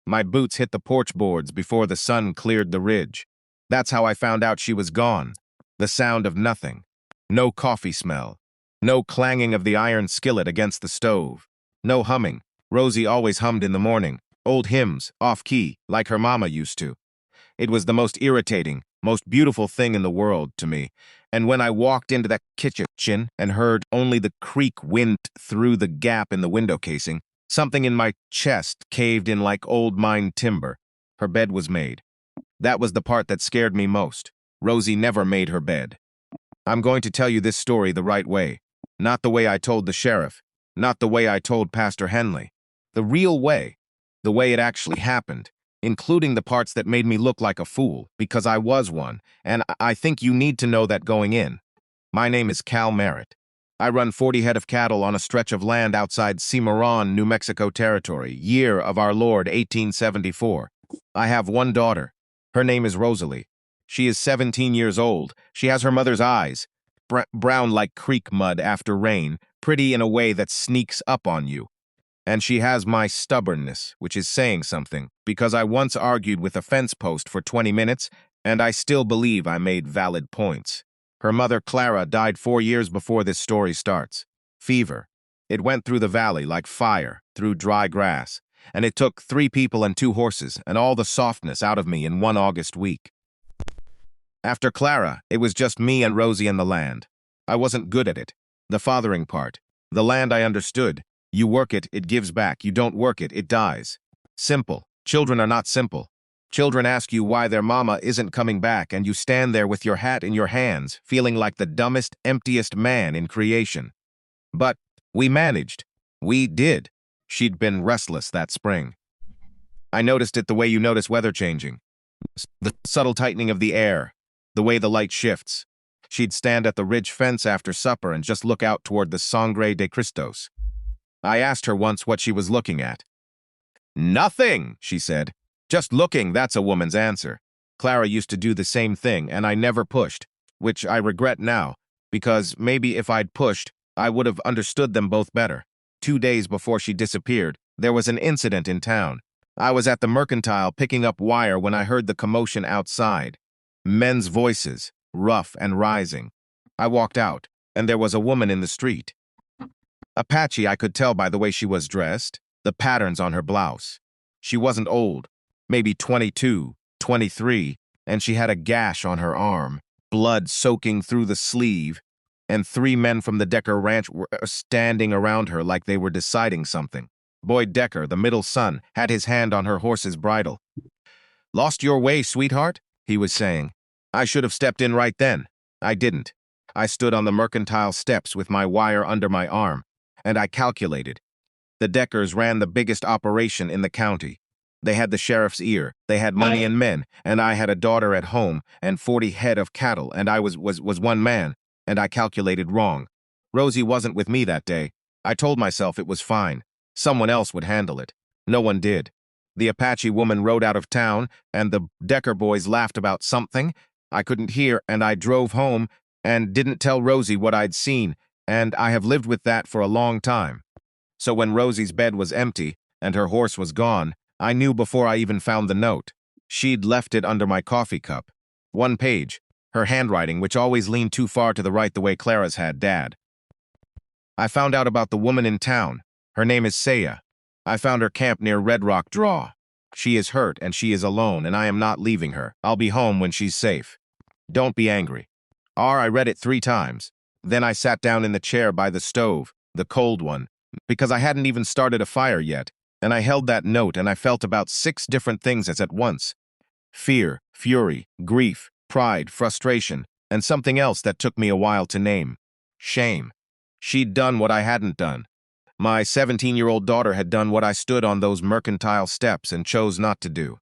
My boots hit the porch boards before the sun cleared the ridge. That's how I found out she was gone. The sound of nothing. No coffee smell. No clanging of the iron skillet against the stove. No humming. Rosie always hummed in the morning. Old hymns, off-key, like her mama used to. It was the most irritating, most beautiful thing in the world to me. And when I walked into that kitchen and heard only the creak wind through the gap in the window casing, something in my chest caved in like old mine timber. Her bed was made. That was the part that scared me most. Rosie never made her bed. I'm going to tell you this story the right way. Not the way I told the sheriff. Not the way I told Pastor Henley. The real way. The way it actually happened. Including the parts that made me look like a fool, because I was one, and I think you need to know that going in. My name is Cal Merritt. I run 40 head of cattle on a stretch of land outside Cimarron, New Mexico Territory, year of our Lord 1874. I have one daughter. Her name is Rosalie. She is 17 years old. She has her mother's eyes, brown like creek mud after rain, pretty in a way that sneaks up on you. And she has my stubbornness, which is saying something, because I once argued with a fence post for 20 minutes, and I still believe I made valid points. Her mother, Clara, died 4 years before this story starts. Fever. It went through the valley like fire, through dry grass, and it took 3 people and 2 horses and all the softness out of me in one August week. After Clara, it was just me and Rosie and the land. I wasn't good at it. The fathering part. The land I understood. You work it, it gives back. You don't work it, it dies. Simple. Children are not simple. Children ask you why their mama isn't coming back, and you stand there with your hat in your hands, feeling like the dumbest, emptiest man in creation. But we managed. We did. She'd been restless that spring. I noticed it the way you notice weather changing. The subtle tightening of the air, the way the light shifts. She'd stand at the ridge fence after supper and just look out toward the Sangre de Cristos. I asked her once what she was looking at. "Nothing," she said. "Just looking, that's a woman's answer." Clara used to do the same thing, and I never pushed, which I regret now, because maybe if I'd pushed, I would have understood them both better. 2 days before she disappeared, there was an incident in town. I was at the mercantile picking up wire when I heard the commotion outside. Men's voices, rough and rising. I walked out, and there was a woman in the street. Apache, I could tell by the way she was dressed, the patterns on her blouse. She wasn't old, maybe 22, 23, and she had a gash on her arm, blood soaking through the sleeve, and 3 men from the Decker ranch were standing around her like they were deciding something. Boyd Decker, the middle son, had his hand on her horse's bridle. "Lost your way, sweetheart?" he was saying. I should have stepped in right then. I didn't. I stood on the mercantile steps with my wire under my arm, and I calculated. The Deckers ran the biggest operation in the county. They had the sheriff's ear, they had money and men, and I had a daughter at home and 40 head of cattle, and I was one man, and I calculated wrong. Rosie wasn't with me that day. I told myself it was fine. Someone else would handle it. No one did. The Apache woman rode out of town, and the Decker boys laughed about something. I couldn't hear, and I drove home and didn't tell Rosie what I'd seen, and I have lived with that for a long time. So when Rosie's bed was empty and her horse was gone, I knew before I even found the note. She'd left it under my coffee cup. 1 page, her handwriting, which always leaned too far to the right the way Clara's had, Dad. I found out about the woman in town. Her name is Saya. I found her camped near Red Rock Draw. She is hurt and she is alone, and I am not leaving her. I'll be home when she's safe. Don't be angry. I read it 3 times. Then I sat down in the chair by the stove, the cold one, because I hadn't even started a fire yet, and I held that note and I felt about 6 different things at once. Fear, fury, grief, pride, frustration, and something else that took me a while to name. Shame. She'd done what I hadn't done. My 17-year-old daughter had done what I stood on those mercantile steps and chose not to do.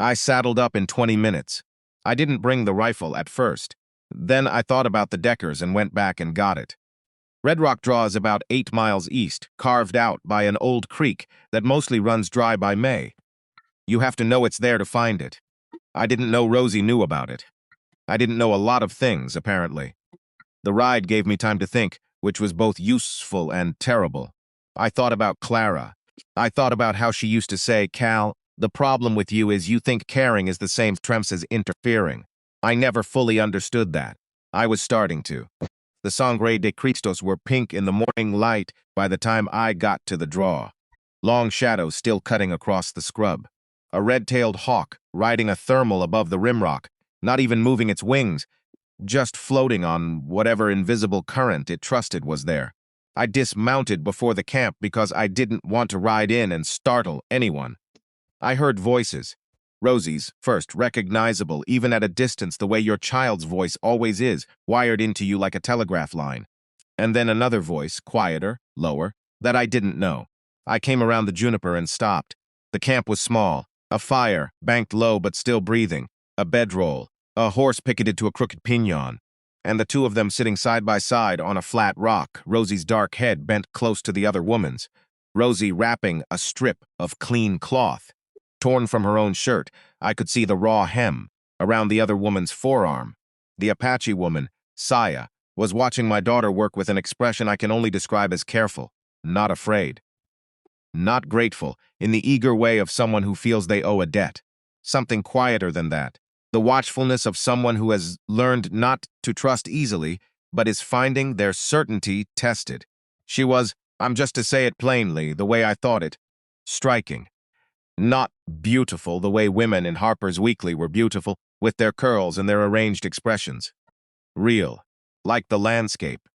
I saddled up in 20 minutes. I didn't bring the rifle at first. Then I thought about the Deckers and went back and got it. Red Rock Draw is about 8 miles east, carved out by an old creek that mostly runs dry by May. You have to know it's there to find it. I didn't know Rosie knew about it. I didn't know a lot of things, apparently. The ride gave me time to think, which was both useful and terrible. I thought about Clara. I thought about how she used to say, "Cal, The problem with you is you think caring is the same tremps as interfering. I never fully understood that. I was starting to. The Sangre de Cristos were pink in the morning light by the time I got to the draw. Long shadows still cutting across the scrub. A red-tailed hawk riding a thermal above the rimrock, not even moving its wings, just floating on whatever invisible current it trusted was there. I dismounted before the camp because I didn't want to ride in and startle anyone. I heard voices. Rosie's, first, recognizable even at a distance the way your child's voice always is, wired into you like a telegraph line. And then another voice, quieter, lower, that I didn't know. I came around the juniper and stopped. The camp was small. A fire, banked low but still breathing. A bedroll. A horse picketed to a crooked piñon. And the two of them sitting side by side on a flat rock, Rosie's dark head bent close to the other woman's. Rosie wrapping a strip of clean cloth. Torn from her own shirt, I could see the raw hem around the other woman's forearm. The Apache woman, Saya, was watching my daughter work with an expression I can only describe as careful, not afraid. Not grateful, in the eager way of someone who feels they owe a debt. Something quieter than that. The watchfulness of someone who has learned not to trust easily, but is finding their certainty tested. She was, I'm just to say it plainly, the way I thought it, striking. Not beautiful the way women in Harper's Weekly were beautiful, with their curls and their arranged expressions. Real, like the landscape,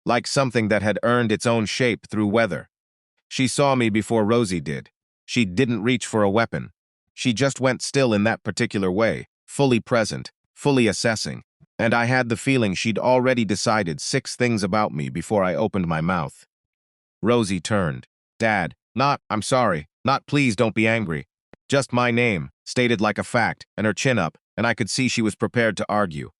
like something that had earned its own shape through weather. She saw me before Rosie did. She didn't reach for a weapon. She just went still in that particular way, fully present, fully assessing, and I had the feeling she'd already decided 6 things about me before I opened my mouth. Rosie turned. Dad, I'm sorry, not please don't be angry. Just my name, stated like a fact, and her chin up, and I could see she was prepared to argue.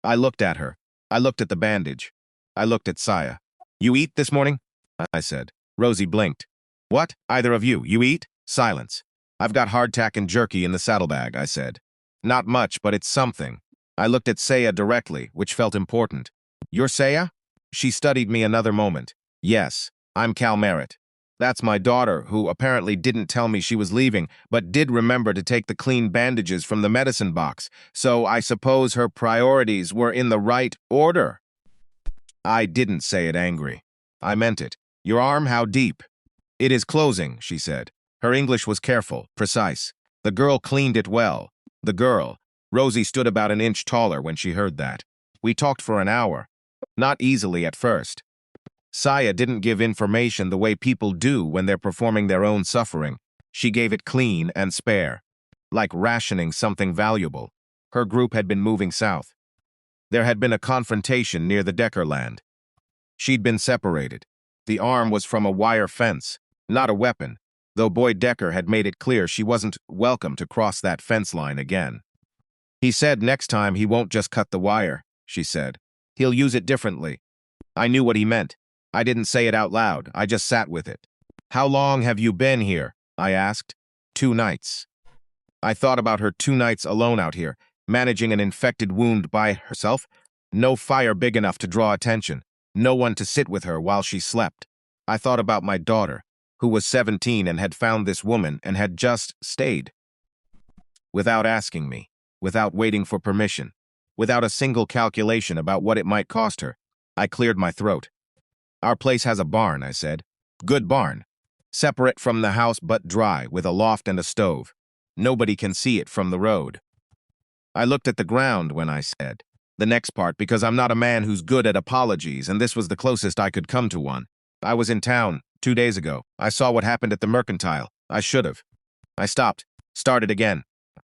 I looked at her. I looked at the bandage. I looked at Saya. You eat this morning? I said. Rosie blinked. What? Either of you eat? Silence. I've got hardtack and jerky in the saddlebag, I said. Not much, but it's something. I looked at Saya directly, which felt important. You're Saya? She studied me another moment. Yes, I'm Cal Merritt. That's my daughter, who apparently didn't tell me she was leaving, but did remember to take the clean bandages from the medicine box, so I suppose her priorities were in the right order. I didn't say it angry. I meant it. Your arm, how deep? It is closing, she said. Her English was careful, precise. The girl cleaned it well. The girl. Rosie stood about an inch taller when she heard that. We talked for an hour. Not easily at first. Saya didn't give information the way people do when they're performing their own suffering. She gave it clean and spare, like rationing something valuable. Her group had been moving south. There had been a confrontation near the Decker land. She'd been separated. The arm was from a wire fence, not a weapon, though Boyd Decker had made it clear she wasn't welcome to cross that fence line again. He said next time he won't just cut the wire, she said. He'll use it differently. I knew what he meant. I didn't say it out loud, I just sat with it. How long have you been here? I asked. 2 nights. I thought about her 2 nights alone out here, managing an infected wound by herself. No fire big enough to draw attention. No one to sit with her while she slept. I thought about my daughter, who was 17 and had found this woman and had just stayed. Without asking me, without waiting for permission, without a single calculation about what it might cost her, I cleared my throat. Our place has a barn, I said. Good barn. Separate from the house but dry, with a loft and a stove. Nobody can see it from the road. I looked at the ground when I said the next part because I'm not a man who's good at apologies, and this was the closest I could come to one. I was in town 2 days ago. I saw what happened at the Mercantile. I should have. I stopped. Started again.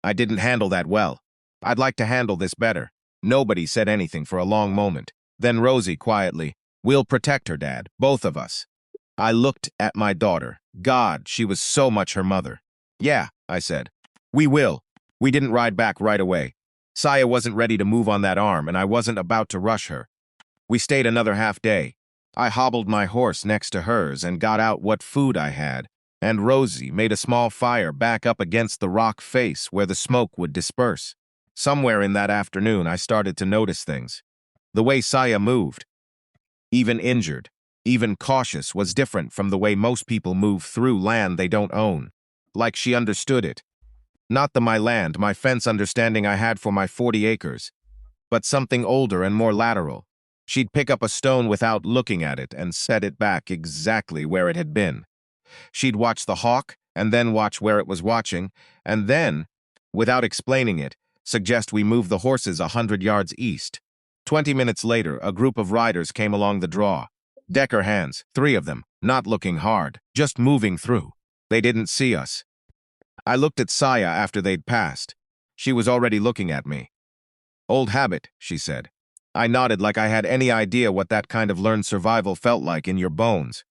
I didn't handle that well. I'd like to handle this better. Nobody said anything for a long moment. Then Rosie quietly, We'll protect her, Dad, both of us. I looked at my daughter. God, she was so much her mother. Yeah, I said. We will. We didn't ride back right away. Saya wasn't ready to move on that arm, and I wasn't about to rush her. We stayed another half day. I hobbled my horse next to hers and got out what food I had, and Rosie made a small fire back up against the rock face where the smoke would disperse. Somewhere in that afternoon, I started to notice things. The way Saya moved, even injured, even cautious, was different from the way most people move through land they don't own. Like she understood it, Not my land, my fence understanding I had for my 40 acres, but something older and more lateral. She'd pick up a stone without looking at it and set it back exactly where it had been. She'd watch the hawk and then watch where it was watching, and then, without explaining it, suggest we move the horses 100 yards east. 20 minutes later, a group of riders came along the draw. Decker hands, 3 of them, not looking hard, just moving through. They didn't see us. I looked at Saya after they'd passed. She was already looking at me. "Old habit," she said. I nodded like I had any idea what that kind of learned survival felt like in your bones.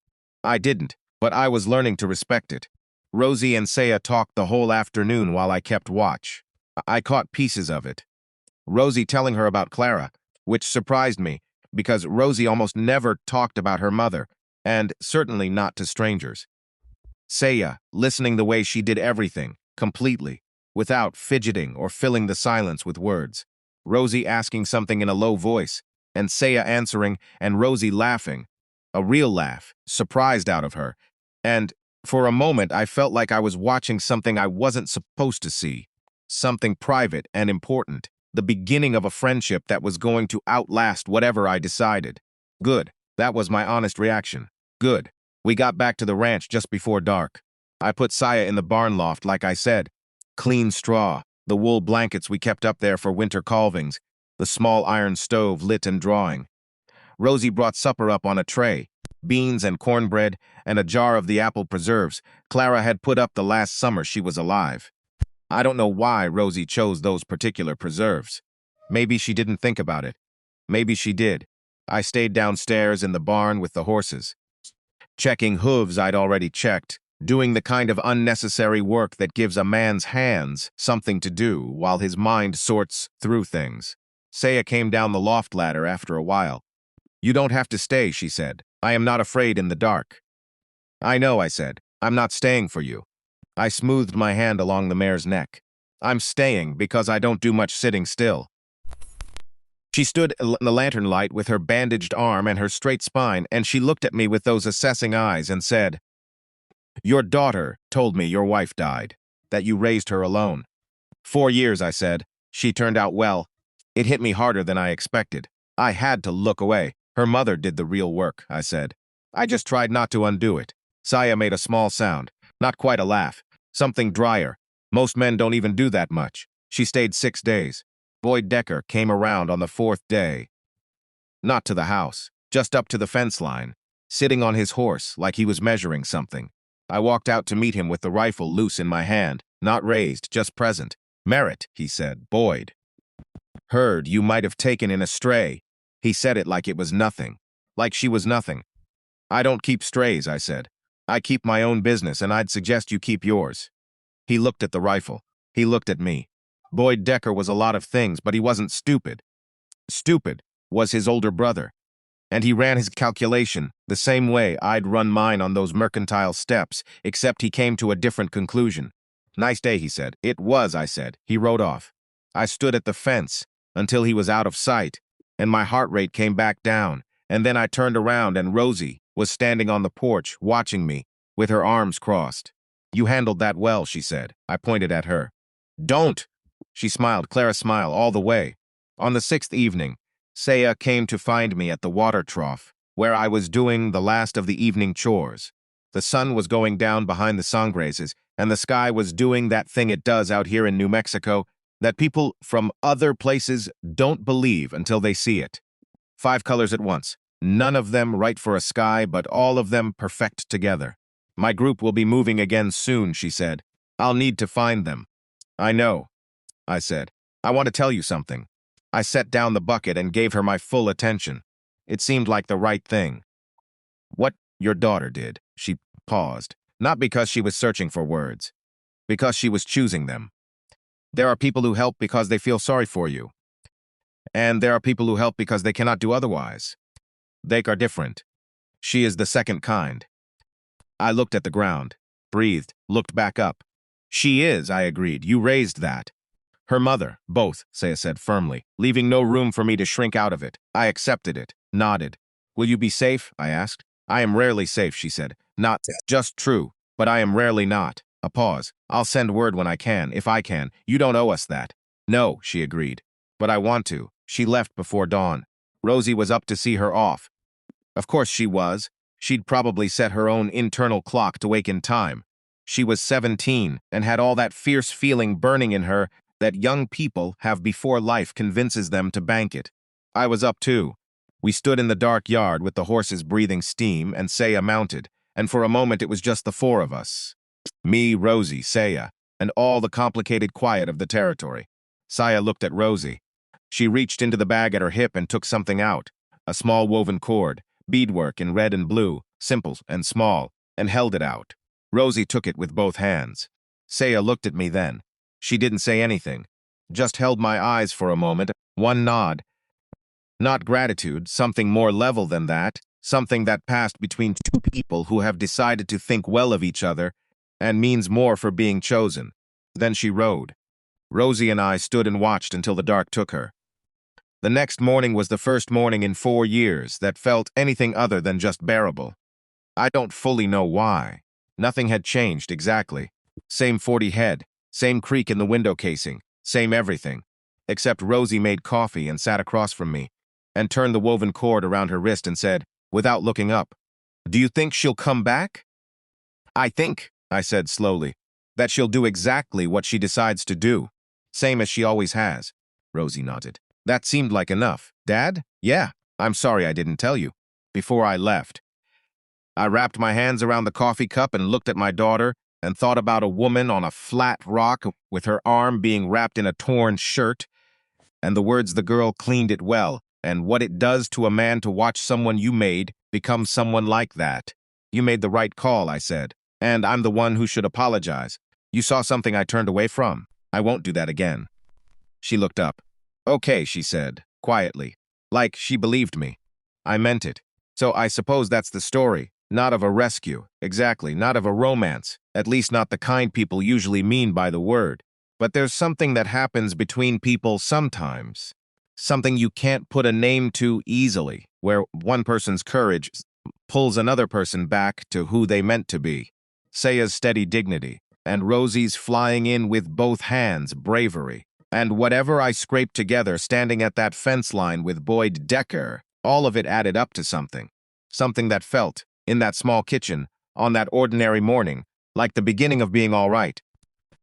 I didn't, but I was learning to respect it. Rosie and Saya talked the whole afternoon while I kept watch. I caught pieces of it. Rosie telling her about Clara, which surprised me, because Rosie almost never talked about her mother, and certainly not to strangers. Saya, listening the way she did everything, completely, without fidgeting or filling the silence with words. Rosie asking something in a low voice, and Saya answering, and Rosie laughing. A real laugh, surprised out of her. And, for a moment, I felt like I was watching something I wasn't supposed to see. Something private and important. The beginning of a friendship that was going to outlast whatever I decided. Good. That was my honest reaction. Good. We got back to the ranch just before dark. I put Saya in the barn loft like I said. Clean straw, the wool blankets we kept up there for winter calvings, the small iron stove lit and drawing. Rosie brought supper up on a tray, beans and cornbread, and a jar of the apple preserves Clara had put up the last summer she was alive. I don't know why Rosie chose those particular preserves. Maybe she didn't think about it. Maybe she did. I stayed downstairs in the barn with the horses, checking hooves I'd already checked, doing the kind of unnecessary work that gives a man's hands something to do while his mind sorts through things. Saya came down the loft ladder after a while. "You don't have to stay," she said. "I am not afraid in the dark." "I know," I said. "I'm not staying for you." I smoothed my hand along the mare's neck. "I'm staying because I don't do much sitting still." She stood in the lantern light with her bandaged arm and her straight spine, and she looked at me with those assessing eyes and said, "Your daughter told me your wife died, that you raised her alone." 4 years, I said. She turned out well. It hit me harder than I expected. I had to look away. Her mother did the real work, I said. I just tried not to undo it. Saya made a small sound, not quite a laugh, something drier. Most men don't even do that much. She stayed 6 days. Boyd Decker came around on the 4th day. Not to the house, just up to the fence line, sitting on his horse like he was measuring something. I walked out to meet him with the rifle loose in my hand, not raised, just present. "Merritt," he said. "Boyd. Heard you might have taken in a stray." He said it like it was nothing, like she was nothing. "I don't keep strays," I said. "I keep my own business, and I'd suggest you keep yours." He looked at the rifle. He looked at me. Boyd Decker was a lot of things, but he wasn't stupid. Stupid was his older brother. And he ran his calculation the same way I'd run mine on those mercantile steps, except he came to a different conclusion. "Nice day," he said. "It was," I said. He rode off. I stood at the fence until he was out of sight, and my heart rate came back down, and then I turned around and Rosie was standing on the porch, watching me, with her arms crossed. "You handled that well," she said. I pointed at her. "Don't!" She smiled, Clara smile, all the way. On the 6th evening, Saya came to find me at the water trough, where I was doing the last of the evening chores. The sun was going down behind the sangreses, and the sky was doing that thing it does out here in New Mexico that people from other places don't believe until they see it. 5 colors at once, none of them right for a sky, but all of them perfect together. "My group will be moving again soon," she said. "I'll need to find them." "I know," I said. "I want to tell you something." I set down the bucket and gave her my full attention. It seemed like the right thing. "What your daughter did," she paused, not because she was searching for words, because she was choosing them. There are people who help because they feel sorry for you. And there are people who help because they cannot do otherwise. They are different. She is the second kind. I looked at the ground, breathed, looked back up. "She is," I agreed. "You raised that." "Her mother, both," Saya said firmly, leaving no room for me to shrink out of it. I accepted it, nodded. "Will you be safe?" I asked. "I am rarely safe," she said. "Not just true, but I am rarely not." A pause. I'll send word when I can, if I can. You don't owe us that. No, she agreed. But I want to. She left before dawn. Rosie was up to see her off. Of course she was. She'd probably set her own internal clock to wake in time. She was 17 and had all that fierce feeling burning in her that young people have before life convinces them to bank it. I was up too. We stood in the dark yard with the horses breathing steam and Saya mounted, and for a moment it was just the four of us. Me, Rosie, Saya, and all the complicated quiet of the territory. Saya looked at Rosie. She reached into the bag at her hip and took something out, a small woven cord, beadwork in red and blue, simple and small, and held it out. Rosie took it with both hands. Saya looked at me then. She didn't say anything, just held my eyes for a moment, one nod. Not gratitude, something more level than that, something that passed between two people who have decided to think well of each other and means more for being chosen. Then she rode. Rosie and I stood and watched until the dark took her. The next morning was the first morning in 4 years that felt anything other than just bearable. I don't fully know why. Nothing had changed exactly. Same 40 head, same creak in the window casing, same everything. Except Rosie made coffee and sat across from me, and turned the woven cord around her wrist and said, without looking up, "Do you think she'll come back?" "I think," I said slowly, "that she'll do exactly what she decides to do. Same as she always has." Rosie nodded. "That seemed like enough. Dad? Yeah. I'm sorry I didn't tell you." Before I left, I wrapped my hands around the coffee cup and looked at my daughter and thought about a woman on a flat rock with her arm being wrapped in a torn shirt, and the words the girl cleaned it well, and what it does to a man to watch someone you made become someone like that. "You made the right call," I said, "and I'm the one who should apologize. You saw something I turned away from. I won't do that again." She looked up. "Okay," she said, quietly, like she believed me. I meant it. "So I suppose that's the story. Not of a rescue, exactly, not of a romance, at least not the kind people usually mean by the word. But there's something that happens between people sometimes. Something you can't put a name to easily, where one person's courage pulls another person back to who they meant to be. Saya's steady dignity, and Rosie's flying in with both hands bravery. And whatever I scraped together standing at that fence line with Boyd Decker, all of it added up to something. Something that felt, in that small kitchen, on that ordinary morning, like the beginning of being all right.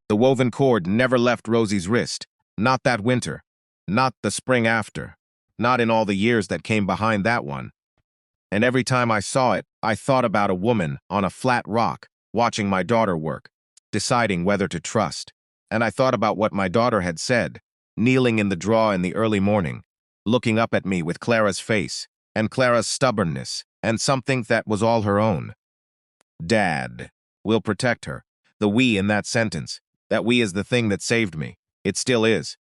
The woven cord never left Rosie's wrist. Not that winter. Not the spring after. Not in all the years that came behind that one. And every time I saw it, I thought about a woman on a flat rock, watching my daughter work, deciding whether to trust. And I thought about what my daughter had said, kneeling in the draw in the early morning, looking up at me with Clara's face, and Clara's stubbornness, and something that was all her own. Dad will protect her. The we in that sentence. That we is the thing that saved me. It still is.